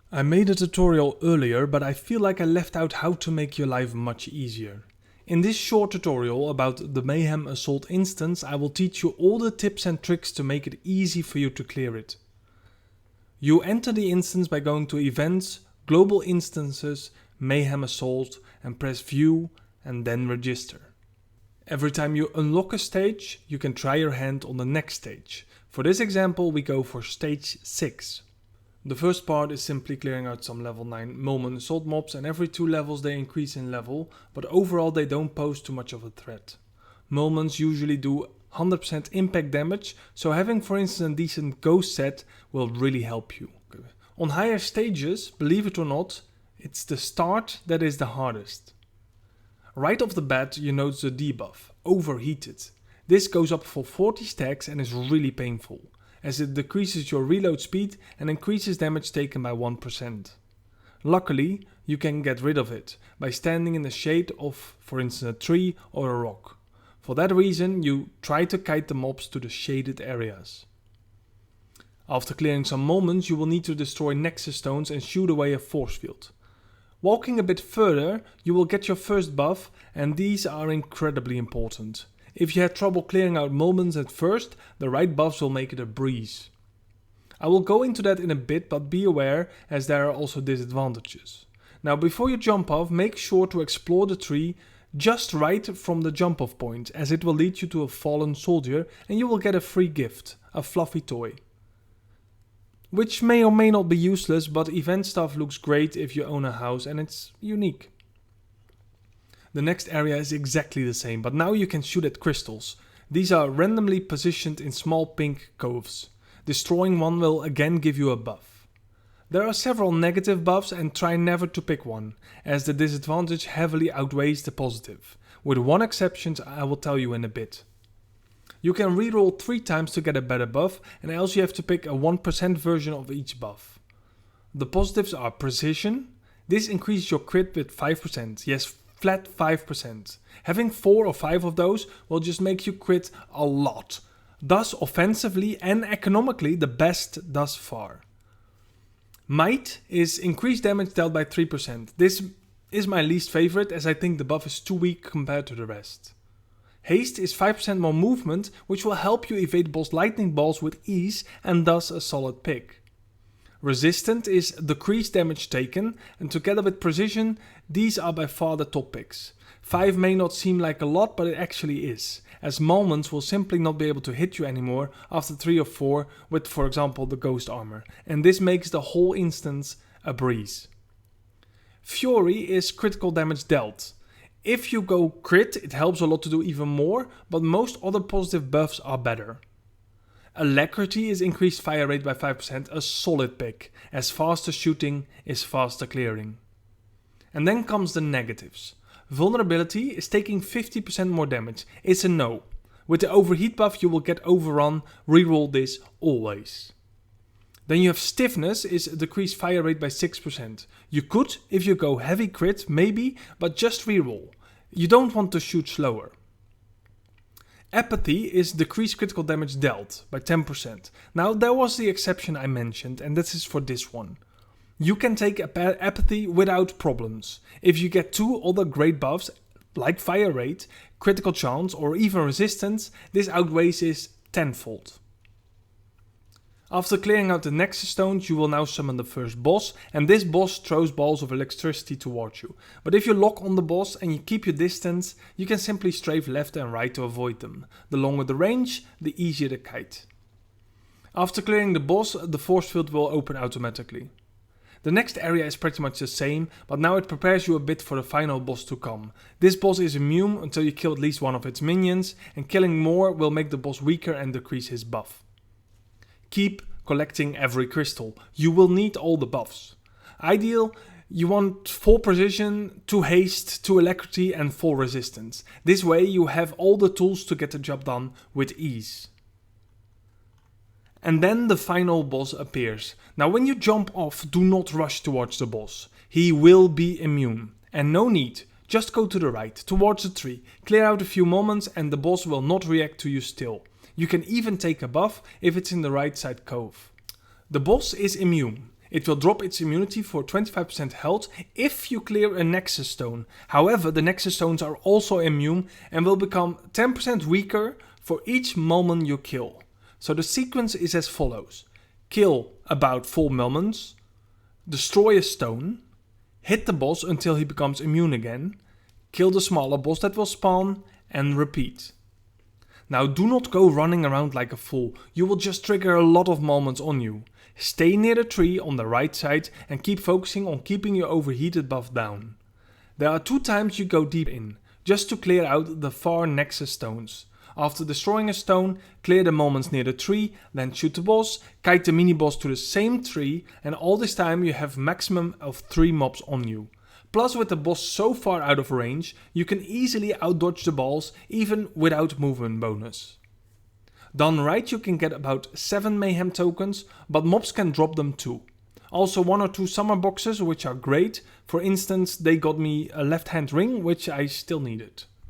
I made a tutorial earlier, but I feel like I left out how to make your life much easier. In this short tutorial about the Mayhem Assault instance, I will teach you all the tips and tricks to make it easy for you to clear it. You enter the instance by going to Events, Global Instances, Mayhem Assault, and press View and then Register. Every time you unlock a stage, you can try your hand on the next stage. For this example, we go for stage 6. The first part is simply clearing out some level 9 Mayhem Assault mobs, and every 2 levels they increase in level, but overall they don't pose too much of a threat. Mayhems usually do 100% impact damage, so having for instance a decent ghost set will really help you. On higher stages, believe it or not, it's the start that is the hardest. Right off the bat you notice the debuff, Overheated. This goes up for 40 stacks and is really painful, as it decreases your reload speed and increases damage taken by 1%. Luckily, you can get rid of it by standing in the shade of, for instance, a tree or a rock. For that reason, you try to kite the mobs to the shaded areas. After clearing some moments, you will need to destroy Nexus stones and shoot away a force field. Walking a bit further, you will get your first buff, and these are incredibly important. If you had trouble clearing out moments at first, the right buffs will make it a breeze. I will go into that in a bit, but be aware as there are also disadvantages. Now before you jump off, make sure to explore the tree just right from the jump off point, as it will lead you to a fallen soldier and you will get a free gift, a fluffy toy. Which may or may not be useless, but event stuff looks great if you own a house and it's unique. The next area is exactly the same, but now you can shoot at crystals. These are randomly positioned in small pink coves. Destroying one will again give you a buff. There are several negative buffs, and try never to pick one, as the disadvantage heavily outweighs the positive, with one exception I will tell you in a bit. You can reroll 3 times to get a better buff, and else you have to pick a 1% version of each buff. The positives are Precision. This increases your crit with 5%, yes, flat 5%. Having 4 or 5 of those will just make you crit a lot. Thus offensively and economically the best thus far. Might is increased damage dealt by 3%. This is my least favorite, as I think the buff is too weak compared to the rest. Haste is 5% more movement, which will help you evade boss lightning balls with ease and thus a solid pick. Resistant is decreased damage taken, and together with Precision, these are by far the top picks. 5 may not seem like a lot, but it actually is, as moments will simply not be able to hit you anymore after 3 or 4 with, for example, the ghost armor, and this makes the whole instance a breeze. Fury is critical damage dealt. If you go crit, it helps a lot to do even more, but most other positive buffs are better. Alacrity is increased fire rate by 5%, a solid pick, as faster shooting is faster clearing. And then comes the negatives. Vulnerability is taking 50% more damage, it's a no. With the overheat buff you will get overrun, reroll this always. Then you have Stiffness is a decreased fire rate by 6%. You could, if you go heavy crit, maybe, but just reroll. You don't want to shoot slower. Apathy is decreased critical damage dealt by 10%. Now there was the exception I mentioned, and this is for this one. You can take Apathy without problems. If you get 2 other great buffs, like fire rate, critical chance or even resistance, this outweighs it tenfold. After clearing out the Nexus stones, you will now summon the first boss, and this boss throws balls of electricity towards you. But if you lock on the boss and you keep your distance, you can simply strafe left and right to avoid them. The longer the range, the easier the kite. After clearing the boss, the force field will open automatically. The next area is pretty much the same, but now it prepares you a bit for the final boss to come. This boss is immune until you kill at least one of its minions, and killing more will make the boss weaker and decrease his buff. Keep collecting every crystal. You will need all the buffs. Ideal, you want 4 precision, 2 haste, 2 alacrity and 4 resistance. This way you have all the tools to get the job done with ease. And then the final boss appears. Now when you jump off, do not rush towards the boss. He will be immune. And no need, just go to the right, towards the tree, clear out a few moments and the boss will not react to you still. You can even take a buff if it's in the right side cove. The boss is immune. It will drop its immunity for 25% health if you clear a Nexus Stone. However, the Nexus Stones are also immune and will become 10% weaker for each Mulman you kill. So the sequence is as follows. Kill about 4 Mulmans, destroy a stone, hit the boss until he becomes immune again, kill the smaller boss that will spawn, and repeat. Now do not go running around like a fool, you will just trigger a lot of Mulmans on you. Stay near the tree on the right side and keep focusing on keeping your overheated buff down. There are 2 times you go deep in, just to clear out the far Nexus Stones. After destroying a stone, clear the Mulmans near the tree, then shoot the boss, kite the mini boss to the same tree, and all this time you have maximum of 3 mobs on you. Plus with the boss so far out of range, you can easily outdodge the balls even without movement bonus. Done right, you can get about 7 mayhem tokens, but mobs can drop them too. Also 1 or 2 summer boxes which are great, for instance they got me a left hand ring which I still needed.